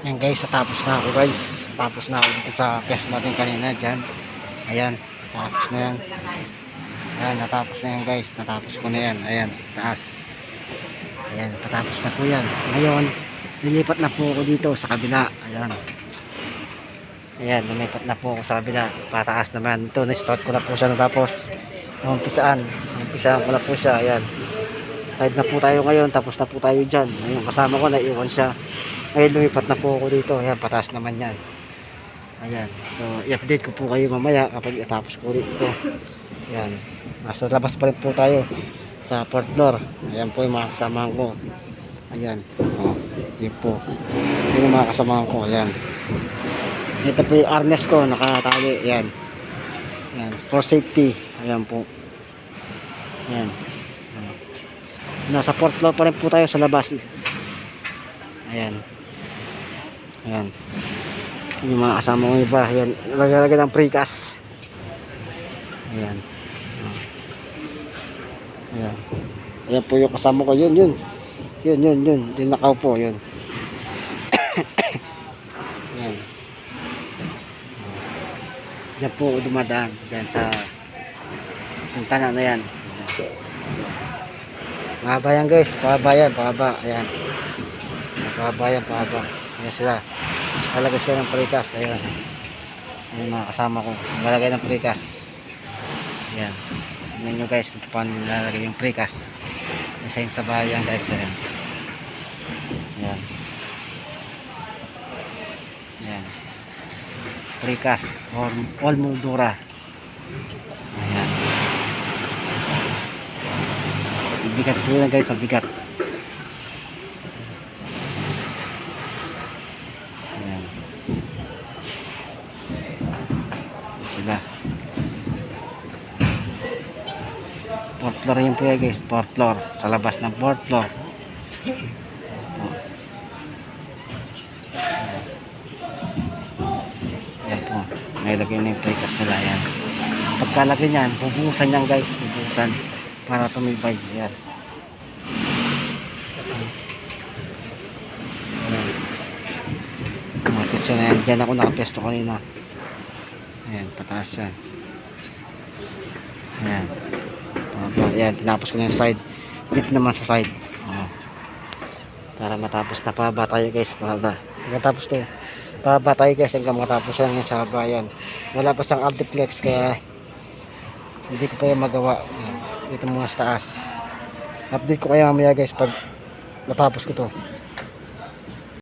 Yan guys, natapos na ako guys. Tapos na ako dito sa pwesto natin kanina dyan. Ayan, natapos na yan. Ayan, natapos na yan guys. Natapos ko na yan. Ayan, taas. Ayan, natapos na po yan. Ngayon, nilipat na po ako dito sa kabila. Ayan. Ayan, lumipat na po ako sa kabila. Pataas naman. Ito, na-start ko na po siya natapos. Umpisaan ko na po siya. Ayan. Side na po tayo ngayon. Tapos na po tayo dyan. Yung kasama ko, naiwan siya. Ngayon, lumipat na po ako dito. Ayan, pataas naman yan. Ayan. So, i-update ko po kayo mamaya kapag natapos ko rin ito. Ayan. Nasa labas pa rin po tayo sa 4th floor. Ayan po yung mga kasamahan ko. Ayan. O, yun po. Ayan yung mga kasamahan ko. Ayan. Ito po yung harness ko. Nakatali. Ayan. Ayan. For safety. Ayan po. Ayan. Nasa 4th floor pa rin po tayo sa labas. Ayan. Ayan. Yung mga kasama ko iba. Ayan. Lagay ng precast. Ayan. Ayan. Ayan po yung kasama ko. Yun. Yung nakaupo. Yun. Ayan. Ayan po dumadaan. Ayan sa tanah na yan. Pahaba yan guys. Pahaba yan. Pahaba. Ayan. Pahaba yan. Pahaba. Ayan sila. Lalagay siya ng precast. Ayan. Ayan mga kasama ko. Lalagay ng precast. Ayan. Tignan nyo guys kung paano nilalagay yung precast. Design sa bayan guys. Ayan. Ayan. Ayan. Precast all moldura. Ayan. Bigat po yan guys. Bigat. Ayan. Sila. 4th floor yun po yan guys. 4th floor. Sa labas ng 4th floor. Ayan po. Nailagay na yung precast nila. Ayan. Pagkalagay nyan, bubuhusan yan guys. Bubuhusan. Para tumibay. Ayan. Ayan. Diyan ako nakapesto kanina. Ayan. Pataas yan. Ayan. Ayan, tinapos ko na yung side. Dito naman sa side. Para matapos na pahaba tayo guys. Pahaba. Matapos to. Pahaba tayo guys hanggang matapos yan sa bayan. Wala pa siyang altiplex kaya hindi ko pa yung magawa. Ayan. Dito muna sa taas. Update ko kaya mamaya guys pag natapos ko to.